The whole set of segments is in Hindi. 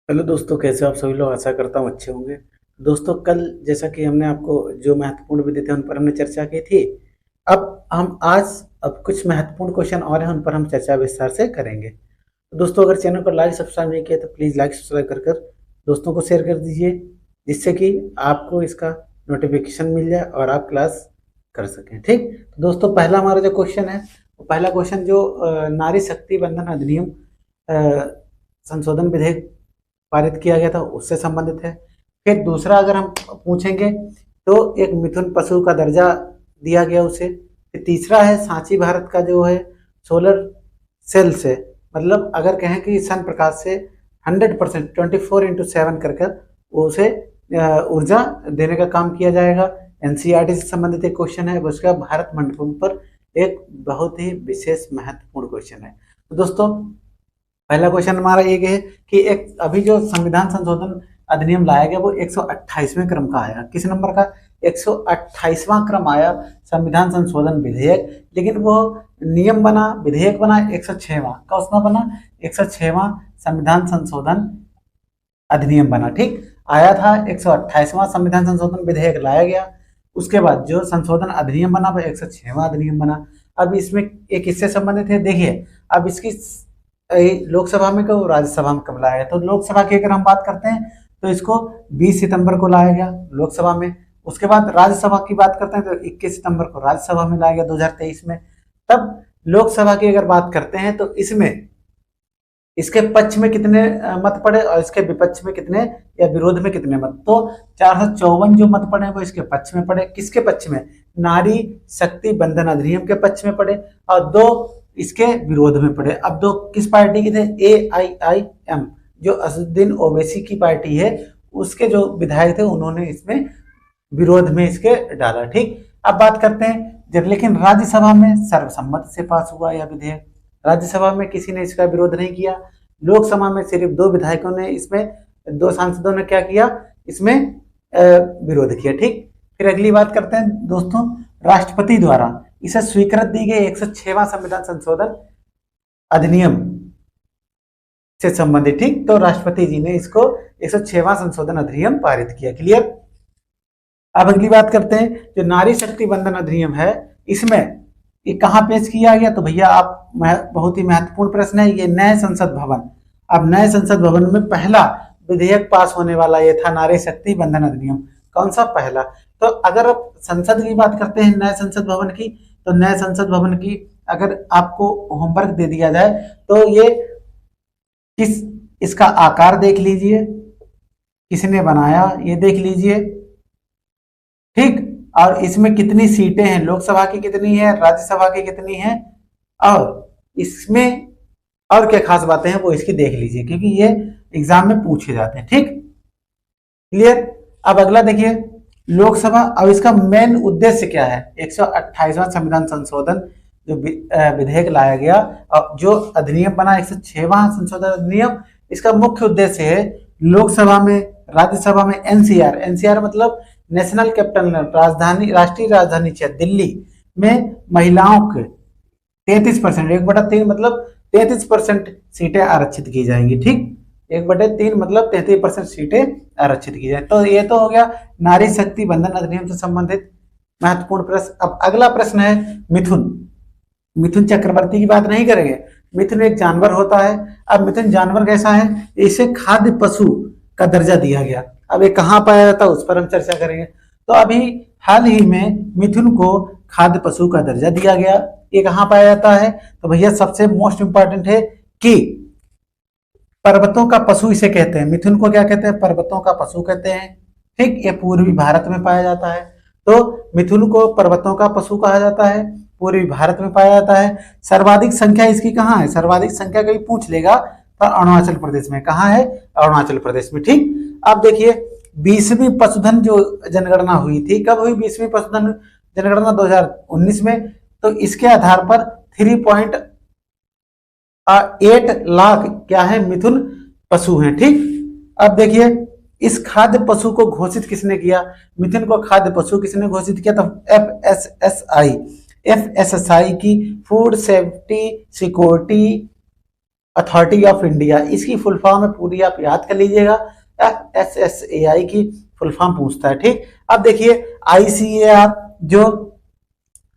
हेलो दोस्तों, कैसे हो आप सभी लोग। आशा करता हूँ अच्छे होंगे। दोस्तों, कल जैसा कि हमने आपको जो महत्वपूर्ण विषय थे उन पर हमने चर्चा की थी। अब हम आज अब कुछ महत्वपूर्ण क्वेश्चन और हैं, उन पर हम चर्चा विस्तार से करेंगे। तो दोस्तों, अगर चैनल को लाइक सब्सक्राइब नहीं किया तो प्लीज़ लाइक सब्सक्राइब कर दोस्तों को शेयर कर दीजिए, जिससे कि आपको इसका नोटिफिकेशन मिल जाए और आप क्लास कर सकें। ठीक, तो दोस्तों, पहला हमारा जो क्वेश्चन है, वो पहला क्वेश्चन जो नारी शक्ति बंधन अधिनियम संशोधन विधेयक पारित किया गया था उससे संबंधित है। फिर दूसरा अगर हम पूछेंगे तो एक मिथुन पशु का दर्जा दिया गया उसे। फिर तीसरा है सांची भारत का जो है सोलर सेल से, मतलब अगर कहें कि सन प्रकाश से 100% 24/7 कर कर उसे ऊर्जा देने का काम किया जाएगा। एनसीईआरटी से संबंधित एक क्वेश्चन है, उसका भारत मंडपम पर एक बहुत ही विशेष महत्वपूर्ण क्वेश्चन है। तो दोस्तों, पहला क्वेश्चन हमारा ये है कि एक अभी जो संविधान संशोधन अधिनियम लाया गया वो 128वें क्रम का आया। किस नंबर का? 128वां क्रम आया संविधान संशोधन विधेयक। लेकिन वो नियम बना, विधेयक बना 106वां। कौन बना? 106वां संविधान संशोधन अधिनियम बना। ठीक, आया था 128वां संविधान संशोधन विधेयक लाया गया, उसके बाद जो संशोधन अधिनियम बना वो 106वां अधिनियम बना। अब इसमें एक किससे संबंधित है, देखिए। अब इसकी लोकसभा में कब, राज्यसभा में कब लाया गया? तो लोकसभा की अगर हम बात करते हैं तो इसको 20 सितंबर को लाया गया लोकसभा में। उसके बाद राज्यसभा की बात करते हैं तो 21 सितंबर को राज्यसभा में लाया गया 2023 में। तब लोकसभा की अगर बात करते हैं तो इसमें इसके पक्ष में कितने मत पड़े और इसके विपक्ष में कितने या विरोध में कितने मत? तो 454 जो मत पड़े वो इसके पक्ष में पड़े। किसके पक्ष में? नारी शक्ति बंधन अधिनियम के पक्ष में पड़े, और 2 इसके विरोध में पड़े। अब 2 किस पार्टी के थे? AIIM, जो असदुद्दीन ओवैसी की पार्टी है, उसके जो विधायक थे उन्होंने इसमें विरोध में इसके डाला। ठीक, अब बात करते हैं जब, लेकिन राज्यसभा में सर्वसम्मति से पास हुआ यह विधेयक। राज्यसभा में किसी ने इसका विरोध नहीं किया। लोकसभा में सिर्फ 2 विधायकों ने इसमें, 2 सांसदों ने क्या किया? इसमें विरोध किया। ठीक, फिर अगली बात करते हैं दोस्तों, राष्ट्रपति द्वारा इसे स्वीकृत दी गई 106वां संविधान संशोधन अधिनियम से संबंधित। ठीक, तो राष्ट्रपति जी ने इसको 106वां संशोधन अधिनियम पारित किया। क्लियर? अब अगली बात करते हैं, जो नारी शक्ति बंधन अधिनियम है, इसमें ये कहाँ पेश किया गया? तो भैया आप, बहुत ही महत्वपूर्ण प्रश्न है ये, नए संसद भवन। अब नए संसद भवन में पहला विधेयक पास होने वाला ये था नारी शक्ति बंधन अधिनियम। कौन सा? पहला। तो अगर आप संसद की बात करते हैं, नए संसद भवन की, तो नए संसद भवन की अगर आपको होमवर्क दे दिया जाए तो ये किस, इसका आकार देख लीजिए, किसने बनाया ये देख लीजिए। ठीक, और इसमें कितनी सीटें हैं, लोकसभा की कितनी है, राज्यसभा की कितनी है, और इसमें और क्या खास बातें हैं वो इसकी देख लीजिए, क्योंकि ये एग्जाम में पूछे जाते हैं। ठीक, क्लियर? अब अगला देखिए, लोकसभा। अब इसका मेन उद्देश्य क्या है? 128वां संविधान संशोधन जो विधेयक लाया गया और जो अधिनियम बना 106वां संशोधन अधिनियम, इसका मुख्य उद्देश्य है लोकसभा में, राज्यसभा में एनसीआर मतलब नेशनल कैपिटल राजधानी, राष्ट्रीय राजधानी क्षेत्र दिल्ली में महिलाओं के 33%, 1/3 मतलब 33% सीटें आरक्षित की जाएंगी। ठीक, 1/3 मतलब 33% सीटें आरक्षित की जाए। तो ये तो हो गया नारी शक्ति बंधन अधिनियम से संबंधित महत्वपूर्ण प्रश्न। अब अगला प्रश्न है मिथुन। मिथुन चक्रवर्ती की बात नहीं करेंगे। मिथुन एक जानवर होता है। अब मिथुन जानवर कैसा है? इसे खाद्य पशु का दर्जा दिया गया। अब ये कहाँ पाया जाता है उस पर हम चर्चा करेंगे। तो अभी हाल ही में मिथुन को खाद्य पशु का दर्जा दिया गया। ये कहाँ पाया जाता है? तो भैया सबसे मोस्ट इंपॉर्टेंट है कि पर्वतों का पशु इसे कहते हैं। मिथुन को क्या कहते हैं? पर्वतों का पशु कहते हैं। ठीक, ये पूर्वी भारत में पाया जाता है। तो मिथुन को पर्वतों का पशु कहा जाता है, पूर्वी भारत में पाया जाता है। सर्वाधिक संख्या इसकी कहाँ है? सर्वाधिक संख्या कभी पूछ लेगा तो अरुणाचल प्रदेश में। कहाँ है? अरुणाचल प्रदेश में। ठीक, अब देखिए 20वीं पशुधन जो जनगणना हुई थी, कब हुई 20वीं पशुधन जनगणना? 2019 में। तो इसके आधार पर 3.8 लाख क्या है? मिथुन पशु हैं। ठीक, अब देखिए इस खाद्य पशु को घोषित किसने किया? मिथुन को खाद्य पशु किसने घोषित किया? तो एफएसएसआई की food safety security authority of India, इसकी फुल फॉर्म है पूरी, आप याद कर लीजिएगा। FSSAI की फुल फॉर्म पूछता है, ठीक। अब देखिए ICAR, जो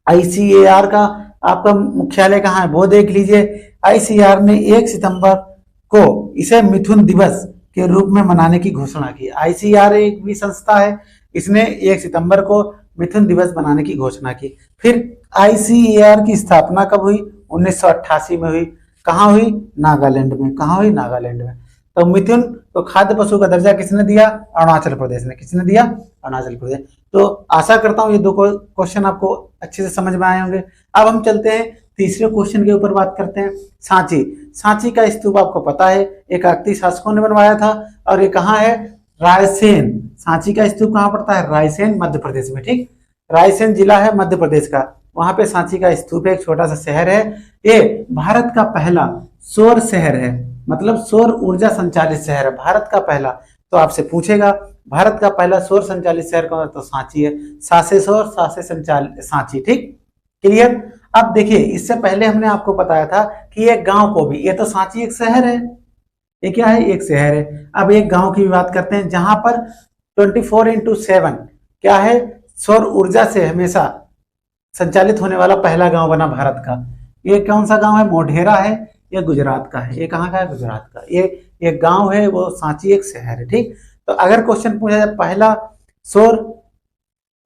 ICAR का आपका मुख्यालय कहाँ है वो देख लीजिए। ICAR ने 1 सितंबर को इसे मिथुन दिवस के रूप में मनाने की घोषणा की। ICAR एक भी संस्था है, इसने 1 सितंबर को मिथुन दिवस मनाने की घोषणा की। फिर ICAR की स्थापना कब हुई? 1988 में हुई। कहाँ हुई? नागालैंड में। कहाँ हुई? नागालैंड में। तो मिथुन को खाद्य पशु का दर्जा किसने दिया? अरुणाचल प्रदेश ने। किसने दिया? अरुणाचल प्रदेश। तो आशा करता हूं ये दो क्वेश्चन आपको अच्छे से समझ में आए होंगे। अब हम चलते हैं तीसरे क्वेश्चन के ऊपर, बात करते हैं सांची। सांची का स्तूप आपको पता है एक काकतीय शासकों ने बनवाया था, और ये कहाँ है? रायसेन। सांची का स्तूप कहाँ पड़ता है? रायसेन, मध्य प्रदेश में, ठीक। रायसेन जिला है मध्य प्रदेश का, वहां पे सांची का स्तूप है, एक छोटा सा शहर है। ये भारत का पहला सौर शहर है, मतलब सौर ऊर्जा संचालित शहर है, भारत का पहला। तो आपसे पूछेगा भारत का पहला सौर संचालित शहर कौन है? तो सांची है। सासे सौर, सासे संचालित, सांची, ठीक। क्लियर। अब देखिए इससे पहले हमने आपको बताया था कि एक गांव को भी, ये तो सांची एक शहर है, ये क्या है? एक शहर है। अब एक गांव की बात करते हैं जहां पर 24x7 क्या है? सौर ऊर्जा से हमेशा संचालित होने वाला पहला गांव बना भारत का। ये कौन सा गांव है? मोढेरा है, ये गुजरात का है। ये कहाँ का है? गुजरात का। ये गांव है, वो सांची एक शहर है, ठीक। तो अगर क्वेश्चन पूछा जाए पहला सौर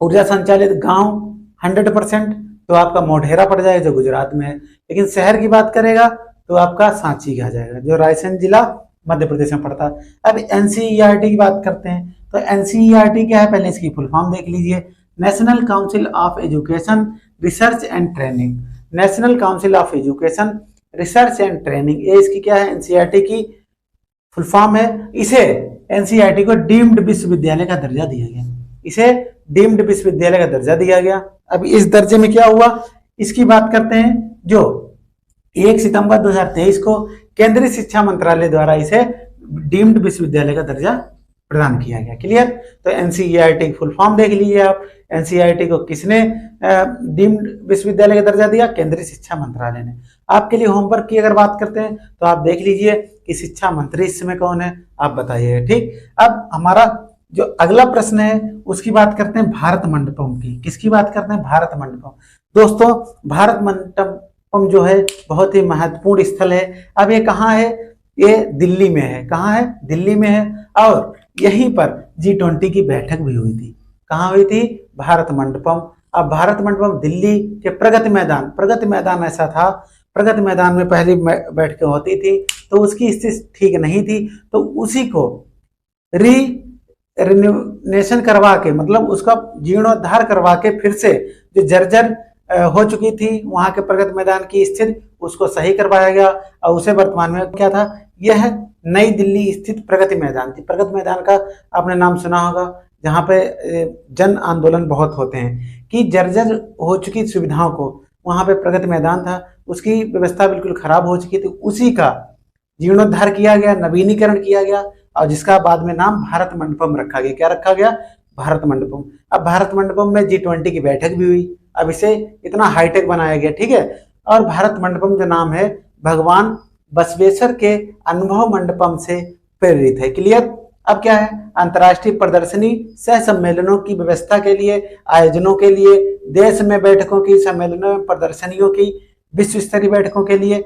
ऊर्जा संचालित गांव 100%, तो आपका मोढेरा पड़ जाएगा जो गुजरात में है। लेकिन शहर की बात करेगा तो आपका सांची आ जाएगा, जो रायसेन जिला मध्य प्रदेश में पड़ता है। अब NCERT की बात करते हैं, तो NCERT क्या है? पहले इसकी फुल फॉर्म देख लीजिए। National council of education research and training. National council of education research and training, ये इसकी क्या है? NCERT की फुल फॉर्म है। इसे NCERT को डीम्ड विश्वविद्यालय का दर्जा दिया गया, इसे डीम्ड विश्वविद्यालय का दर्जा दिया गया। अब इस दर्जे में क्या हुआ, इसकी बात करते हैं। जो 1 सितंबर 2023 को केंद्रीय शिक्षा मंत्रालय द्वारा इसे डीम्ड विश्वविद्यालय का दर्जा प्रदान किया गया। क्लियर। तो NCERT की फुल फॉर्म देख लीजिए आप। NCERT को किसने डीम्ड विश्वविद्यालय का दर्जा दिया? केंद्रीय शिक्षा मंत्रालय ने। आपके लिए होमवर्क की अगर बात करते हैं तो आप देख लीजिए कि शिक्षा मंत्री इस समय कौन है, आप बताइए, ठीक। अब हमारा जो अगला प्रश्न है उसकी बात करते हैं भारत मंडपम की। किसकी बात करते हैं? भारत मंडपम। दोस्तों भारत मंडपम जो है बहुत ही महत्वपूर्ण स्थल है। अब ये कहाँ है? ये दिल्ली में है। कहाँ है? दिल्ली में है। और यहीं पर G20 की बैठक भी हुई थी। कहाँ हुई थी? भारत मंडपम। अब भारत मंडपम दिल्ली के प्रगति मैदान ऐसा था, प्रगति मैदान में पहली बैठकें होती थी, तो उसकी स्थिति ठीक नहीं थी, तो उसी को रिनोवेशन करवा के, मतलब उसका जीर्णोद्धार करवा के फिर से जो जर्जर हो चुकी थी वहां के प्रगति मैदान की स्थिति, उसको सही करवाया गया। और उसे वर्तमान में क्या था? यह नई दिल्ली स्थित प्रगति मैदान थी। प्रगति मैदान का आपने नाम सुना होगा, जहाँ पे जन आंदोलन बहुत होते हैं कि जर्जर हो चुकी सुविधाओं को, वहां पे प्रगति मैदान था, उसकी व्यवस्था बिल्कुल खराब हो चुकी थी, उसी का जीर्णोद्धार किया गया, नवीनीकरण किया गया, और जिसका बाद में नाम भारत मंडपम रखा गया। क्या रखा गया? भारत मंडपम। अब भारत मंडपम में G20 की बैठक भी हुई। अब इसे इतना हाईटेक बनाया गया, ठीक है। और भारत मंडपम जो नाम है भगवान बसवेश्वर के अनुभव मंडपम से प्रेरित है। क्लियर। अब क्या है? अंतर्राष्ट्रीय प्रदर्शनी सह सम्मेलनों की व्यवस्था के लिए, आयोजनों के लिए, देश में बैठकों की, सम्मेलनों में प्रदर्शनियों की, विश्व स्तरीय बैठकों के लिए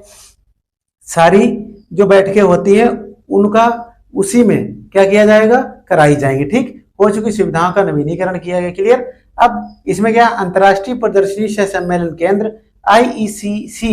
सारी जो बैठकें होती है उनका उसी में क्या किया जाएगा? कराई जाएंगी, ठीक। हो चुकी सुविधाओं का नवीनीकरण किया गया। क्लियर। अब इसमें क्या? अंतर्राष्ट्रीय प्रदर्शनी सह सम्मेलन केंद्र IECC